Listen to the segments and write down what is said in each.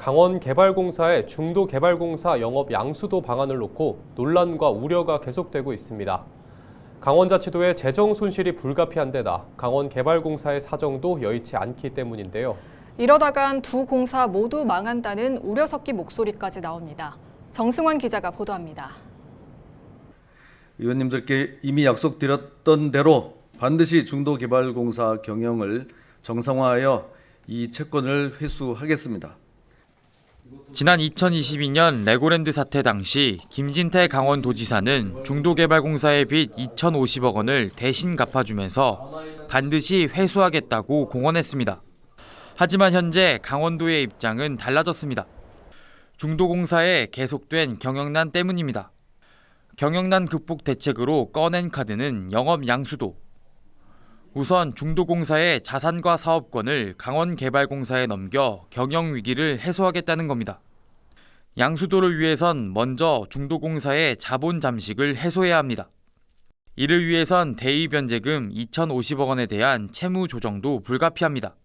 강원개발공사의 중도개발공사 영업 양수도 방안을 놓고 논란과 우려가 계속되고 있습니다. 강원자치도의 재정 손실이 불가피한 데다 강원개발공사의 사정도 여의치 않기 때문인데요. 이러다간 두 공사 모두 망한다는 우려 섞인 목소리까지 나옵니다. 정승환 기자가 보도합니다. 의원님들께 이미 약속드렸던 대로 반드시 중도개발공사 경영을 정상화하여 이 채권을 회수하겠습니다. 지난 2022년 레고랜드 사태 당시 김진태 강원도지사는 중도개발공사의 빚 2,050억 원을 대신 갚아주면서 반드시 회수하겠다고 공언했습니다. 하지만 현재 강원도의 입장은 달라졌습니다. 중도공사의 계속된 경영난 때문입니다. 경영난 극복 대책으로 꺼낸 카드는 영업 양수도. 우선 중도공사의 자산과 사업권을 강원개발공사에 넘겨 경영위기를 해소하겠다는 겁니다. 양수도를 위해선 먼저 중도공사의 자본 잠식을 해소해야 합니다. 이를 위해선 대의변제금 2,050억 원에 대한 채무 조정도 불가피합니다.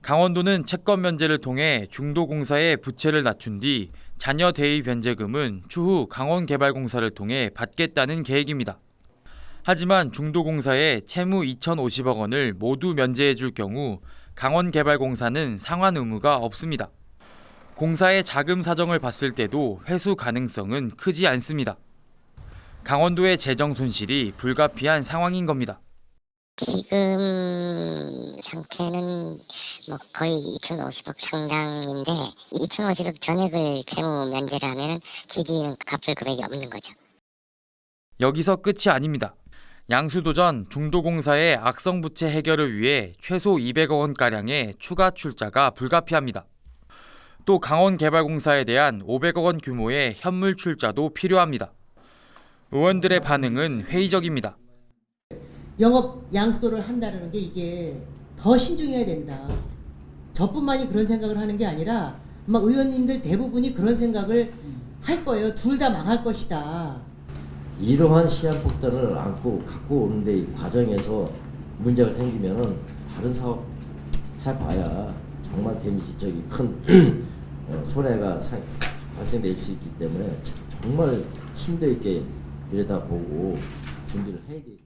강원도는 채권 면제를 통해 중도공사의 부채를 낮춘 뒤 잔여 대의변제금은 추후 강원개발공사를 통해 받겠다는 계획입니다. 하지만 중도공사의 채무 2,050억 원을 모두 면제해 줄 경우 강원개발공사는 상환 의무가 없습니다. 공사의 자금 사정을 봤을 때도 회수 가능성은 크지 않습니다. 강원도의 재정 손실이 불가피한 상황인 겁니다. 지금 상태는 거의 2,050억 상당인데 2,050억 전액을 채무 면제를 하면 GD는 갚을 금액이 없는 거죠. 여기서 끝이 아닙니다. 양수도전 중도공사의 악성 부채 해결을 위해 최소 200억 원가량의 추가 출자가 불가피합니다. 또 강원개발공사에 대한 500억 원 규모의 현물 출자도 필요합니다. 의원들의 반응은 회의적입니다. 영업 양수도를 한다는 게 이게 더 신중해야 된다. 저뿐만이 그런 생각을 하는 게 아니라 아마 의원님들 대부분이 그런 생각을 할 거예요. 둘 다 망할 것이다. 이러한 시한폭탄을 안고 갖고 오는데 이 과정에서 문제가 생기면은 다른 사업 해봐야 정말 데미지 저기 큰 손해가 발생될 수 있기 때문에 정말 심도 있게 들여다보고 준비를 해야 되겠다.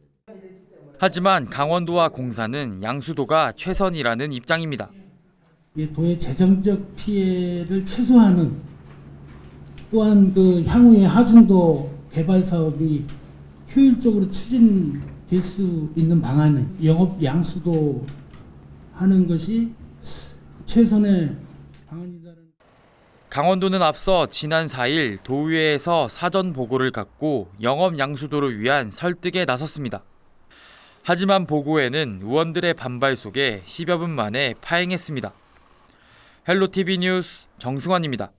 하지만 강원도와 공사는 양수도가 최선이라는 입장입니다. 이 도의 재정적 피해를 최소화하는 또한 그 향후에 하중도 개발 사업이 효율적으로 추진될 수 있는 방안은 영업 양수도 하는 것이 최선의 방안이다는. 강원도는 앞서 지난 4일 도의회에서 사전 보고를 갖고 영업 양수도를 위한 설득에 나섰습니다. 하지만 보고에는 의원들의 반발 속에 10여 분 만에 파행했습니다. 헬로티비 뉴스 정승환입니다.